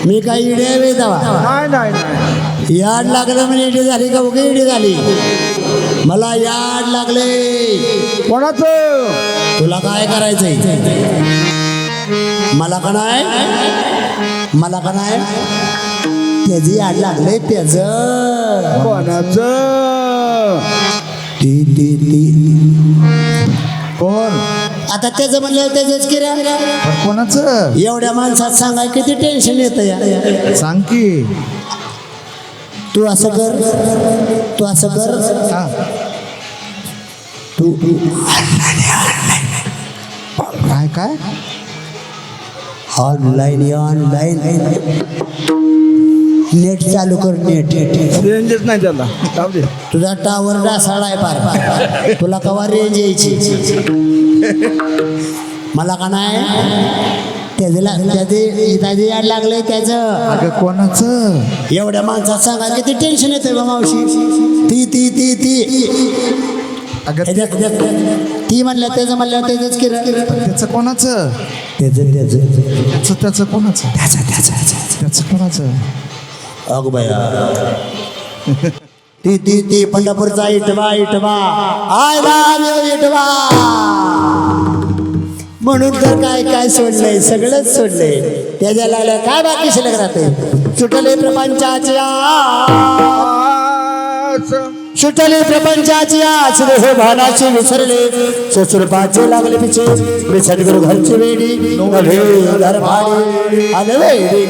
मी काही इडे वे जावा याड लागलं म्हणजे इडे झाली का उगे इडे झाली मला याड लागले कोणाचं तुला काय करायचंय मला का नाही त्याची याड लागले त्याच कोणाचं कोण आता त्याचं म्हणलं त्याच किरा कोणाचं एवढ्या माणसात सांगाय किती टेन्शन येतं या सांग की तू असं कर तू काय ऑनलाईन नेट चालू कर नेट रेंजच नाही त्याला तुझा टावर डासाळाय पार तुला कवा रेंज यायची मला का नाही त्याचे याड लागलंय त्याचं कोणाचं एवढ्या माणसात सांगा किती टेन्शन येतंय बा मावशी ती म्हणल्या त्याचं म्हणल्या त्याच त्याचं कोणाचं त्याचं कोणाचं त्याचं कोणाचं अगो बाया ती पंढरपूरचा इटवा आय इटवा म्हणून तर काय सोडलंय सगळंच सोडलंय त्याच्या लागल्या काय बाकी शिल्लक राहते सुटले प्रपंचाची आच हे भानाचे विसरले ससुरपाचे लागले पिछे मी सटगुरु घरची वेडी घर भाडी आले वेडी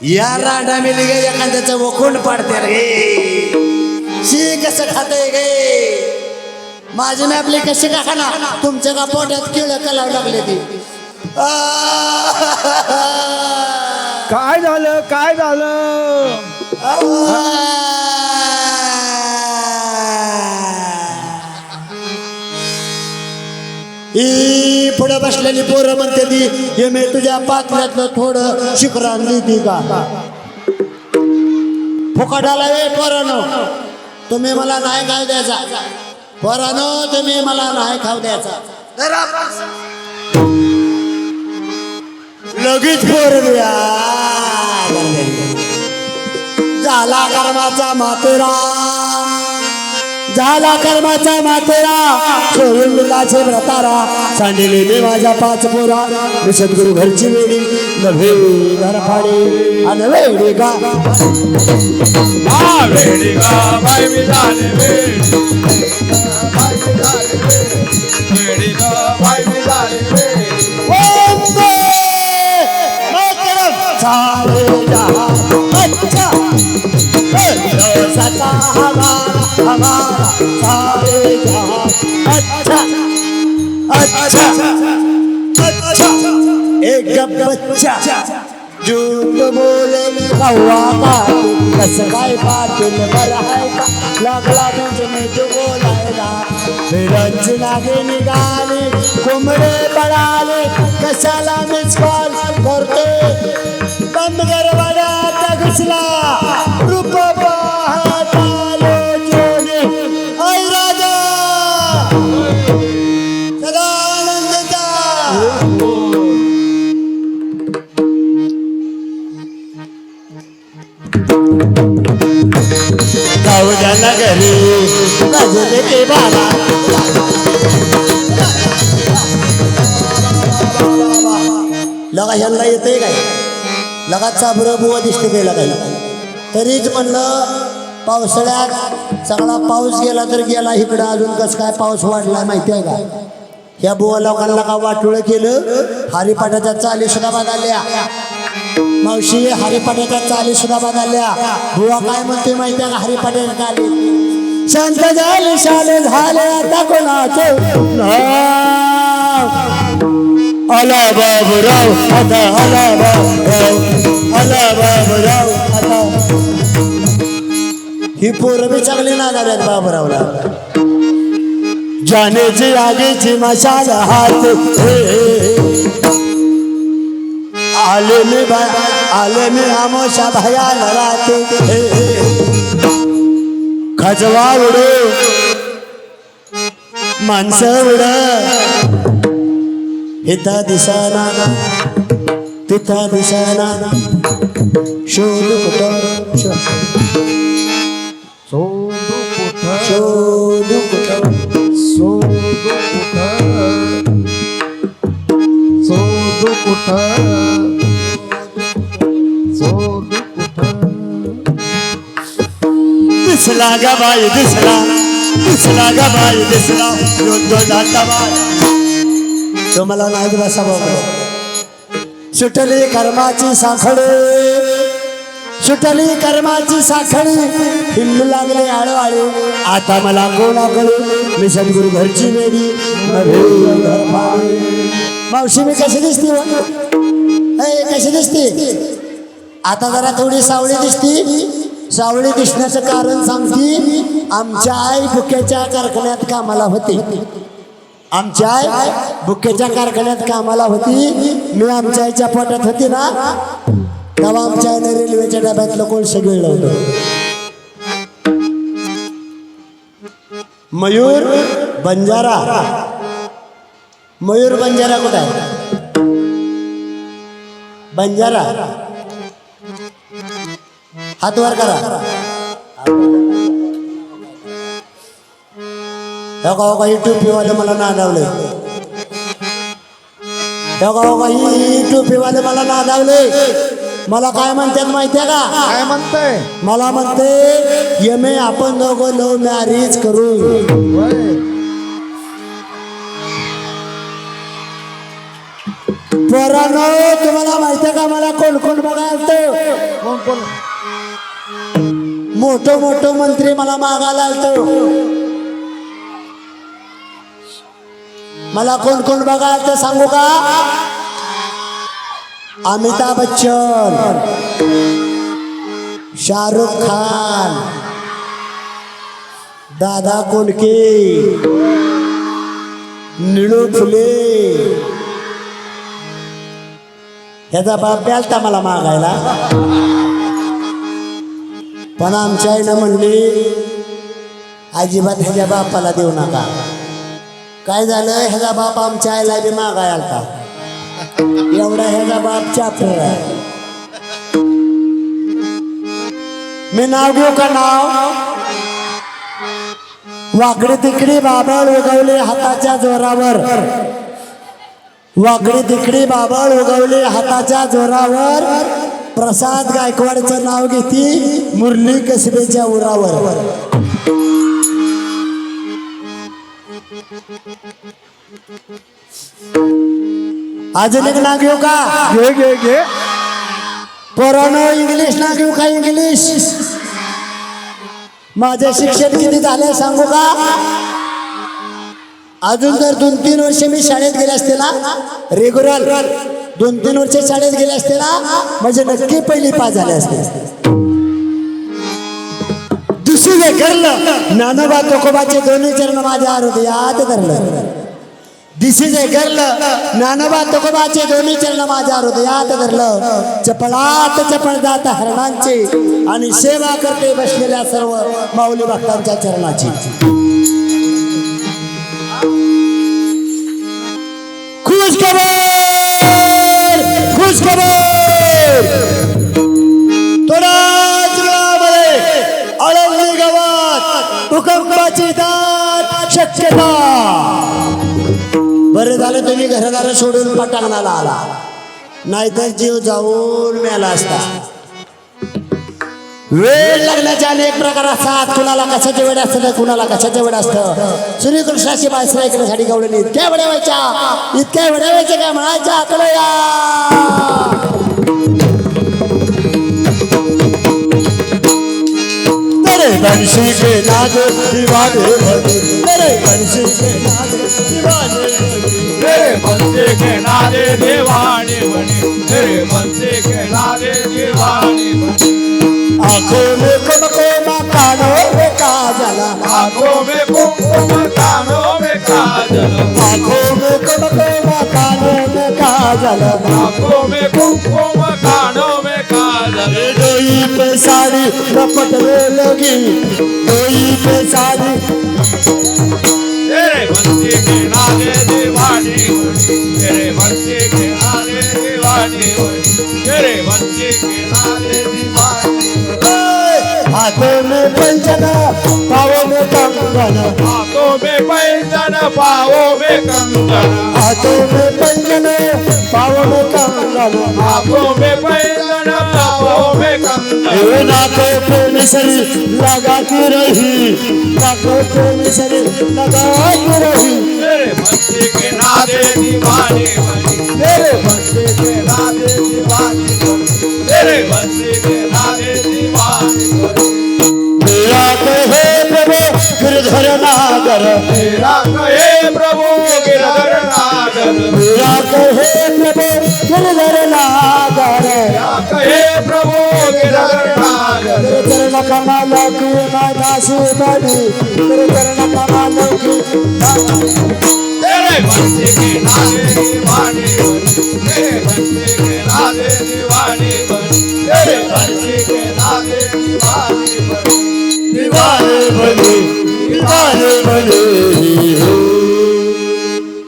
या रांडा मिली गे एखाद्याचं वखून पाडते रे शी कसं खाते गे माझी मी आपली कशी का खाना तुमच्या का पोटात किळ कलाव लागले ती काय झालं ही पुढे बसलेली पोरं म्हणते ती हे मी तुझ्या पातल्यातलं थोडं शिखरान लिहिती का फुकटाला वे पोरानो, तुम्ही मला नाही खाऊ द्यायचा. पोरानो, तुम्ही मला नाही खाऊ द्यायचा. लगेच पोर झाला कर्माचा मातेरा, झाला कर्माचा मातेरा, सोडून मुलाचे व्रतारा, सांडिले मी माझ्या 5 पोरा, मी सद्गुरु घरची वेडी, नव्हे घरफाडी आणि वेडी का वेडी गा बाई मी झाले वेडी, वेडी गा बाई मी झाले वेडी. वंदे मातरम. सारे जहां अच्छा सता हमारा सारे जहां अच्छा अच्छा अच्छा. एक बच्चा झूठ बोले कौवा पाटील, कसं काय पाटील बरं आहे का, लागला म्हणजे मी तू बोलायला. फिरंची लागे निघाली, कोंबडे पळाले, कशाला मिस कॉल करते, बंद गरवाड्यात घुसला, रूप पाहत आलो जोने. ऐ राजा सदानंदचा जाऊ द्या नगरी गजले ते बारा. लगा ह्यांना येते काय, लगा चाबरं बुवा दिसते काय लगाई. तरीच म्हणलं पावसाळ्यात चांगला पाऊस गेला तर गेला, इकडं अजून कसं काय पाऊस वाढला माहिती आहे का. ह्या बुवा लोकांना का वाटोळं केलं, हरिपाठाच्या चाली सुद्धा बदलल्या. मावशी हरिपाठाच्या चाली सुद्धा बदलल्या. बुवा काय म्हणते माहिती आहे का हरिपाठाच्या चाली, शांत झाले शाले झाले आता कोणाचे आला बाबूराव आता, आला बाबूराव, आला बाबूराव आता. ही पोरं बी चांगली नादाल्यात बाबूरावला. जानेची आगीची मशाल हात, आले मी आमोशा भयाला राहते. खजवा उडो माणसं उड, इथं दिसना तिथं दिसना, शोध कुठं शोध कुठं दिसला गा बाई दिसला, दिसला गा बाई दिसला, जाता बाई. तुम्हाला नाही बसा बाबा. सुटली कर्माची साखळी, सुटली कर्माची साखळी, हिंडू लागले आळू, आता मला कोणाकडे, मी सद्गुरु घरची वेडी. मावशी मी कशी दिसते, कशी दिसते. आता जरा थोडी सावळी दिसती. सावळी दिसण्याचं कारण सांगती, आमच्या आई बुक्याच्या कारखान्यात कामाला होती. आमच्या आई बुक्याच्या कारखान्यात कामाला होती. मी आमच्या आईच्या पोटात होती ना, तेव्हा आमच्या आईने रेल्वेच्या डब्यातलं कोळसं गिळलं होतं. मयूर बंजारा, मयूर बंजारा कुठं आहे, बंजारा हात वर करा. ही टोपीवाले मला नादावले, ही टोपीवाले मला नादावले. मला काय म्हणतात माहितीये का, काय म्हणताय, मला म्हणते यमे आपण दोघं लव्ह मॅरेज करू. पोरांनो तुम्हाला माहितीये का मला कोण कोण बघायला, कोण कोण, मोठं मोठं मंत्री मला मागायला आलतो. मला कोण कोण बघायला सांगू का, अमिताभ बच्चन, शाहरुख खान, दादा कोंडके, निळू फुले. ह्याचा बाप द्यालता मला मागायला. पण आमच्या आईनं म्हणली अजिबात ह्याच्या बापाला देऊ नका. काय झालं, ह्याचा बाप आमच्या आईला बी मागाय आलता. एवढा ह्याचा बाप चाप्टर आहे. मी नाव घेऊ का नाव? वाकडी तिकडी बाबळ उगवले हाताच्या जोरावर. वाकडी तिकडी बाबळ उगवले हाताच्या जोरावर. प्रसाद गायकवाडचं नाव घेती मुरली कसबेच्या उरावर. अजून एक नाव घेऊ का? घे घे घे. पोरानो इंग्लिश नाव घेऊ का? इंग्लिश. माझे शिक्षण किती झाले सांगू का? अजून जर 2-3 वर्ष मी शाळेत गेले असते ना, रेग्युलर 2-3 वर्ष शाळेत गेले असते ना, म्हणजे नक्की पहिली पास झाले असते. दुसरे करलं ज्ञानोबा तुकोबाचे दोन्ही चरण माझ्या हृदयात धरलं. दिसीजे करलं ज्ञानोबा तुकोबाचे दोन्ही चरण माझ्या हृदयात धरलं. चपळात चपळ जात हरणांची आणि सेवा करते बसलेल्या सर्व माऊली भक्तांच्या चरणाची. खुश खबर, खुश खबर. थोड्याच वेळामध्ये आळंदी गावात भूकंपाची दाट शक्यता. बरं झालं तुम्ही घरदार सोडून पटांगणाला आला, नाहीतर जीव जाऊन मेला असता. वेळ लागण्याचे अनेक प्रकार असतात. कुणाला कशाचे वेळ असतं, कुणाला कशाचे वेळ असतं. श्रीकृष्णाची बायसरा ऐकण्यासाठी गवळणी इतक्या वेळा व्हायच्या, इतक्या वेळा व्हायच्या काय म्हणायच्या आकडे या. बंशी के नाद दीवाने भजे, मेरे बंशी के नाद दीवाने भजे, मेरे बंसी के नादे दीवाने बने, मेरे बंसी के नादे दीवाने बने. आंखों में कुमकुम कानों में काजल, आंखों में कुमकुम कानों में काजल, आंखों में कुमकुम कानों में काजल, आंखों में कुमकुम कानों में काजल. डोई पे साड़ी लपटने लगी, डोई पे साड़ी. तेरे बंसी के नादे दीवाने बने, तेरे बंसी के नादे दीवाने बने, तेरे बंसी के नादे दीवाने. हाथों में पंचन पाँवों में कंगन, हाथों में पैंजन पाँवों में कंगन, हाथों में पंचन पाँवों में कंगन, हाथों में पैंजन पाँवों में कंगन. नाकों पे मिसरी लगा के रही, नाकों पे मिसरी लगा के रही. तेरे बंसी के नादे दीवाने बनी, तेरे बंसी के नादे दीवाने बनी, तेरे बंसी के नादे दीवाने बनी. मेरा कहे प्रभु गिरधर नागर, मेरा कहे प्रभु गिरधर नागर, मेरा कहे प्रभु गिरधर नागर. मेरा कहे प्रभु गिरधर नागर. तेरे चरण कमलों की मैं दासी बनी, तेरे चरण कमलों की. तेरे बंसी के नादे दीवाने बनी, तेरे बंसी के नादे दीवाने बनी, तेरे बंसी के नादे दीवाने बनी. दीवाने बने, दीवाने बने.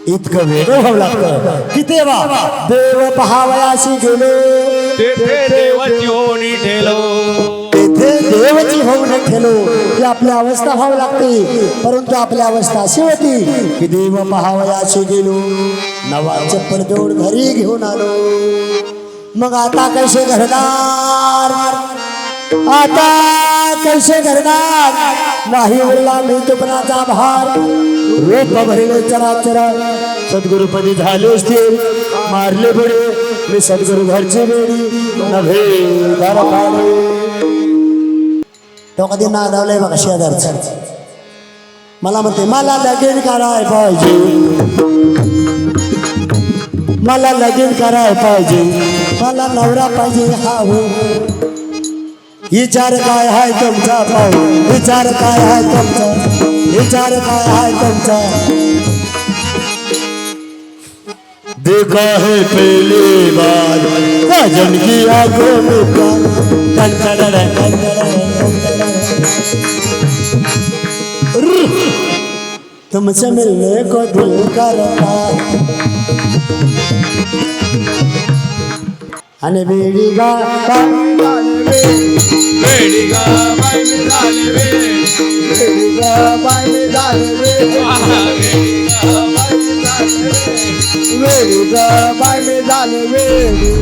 इतकं वेगळं व्हावं लागतं की तेव्हा देव पहावयाशी गेलो, तेथे देवाची होणी ठेलो, तेथे देवाची होऊन ठेलो. ही आपली अवस्था व्हावी लागते. परंतु आपली अवस्था अशी होती की देव पहावयाशी गेलो, नवा चप्पल जोड घरी घेऊन आलो. मग आता कैसे घरदार, आता कैसे घरदार. नाही उरला मी तुपणाचा भार. रूप भरले चराचर सद्गुरुपदी झाले असतील, मारले बडे मी सद्गुरु घरची बेडी नव्हे घर पाडे. तो कधी नादावलंय बघा शेजारचं. मला म्हणते मला लगीन कराय पाहिजे, मला लगीन कराय पाहिजे, मला नवरा पाहिजे. हा हो, विचार काय आहे तुमचा पाहू, विचार काय आहे तुमचा, विचार काय आहे तुमचा. देखा है पहली बार सजन की आंखों में प्यार. तुमसे मिलने को दिल करता आणि बेडीगा वेडीगा बाई मी झाले वेडी बेडीगा बाय मी झाले वेडीगा बाई मी झाले वेडी वेडीगा बाय मी झाले वेडी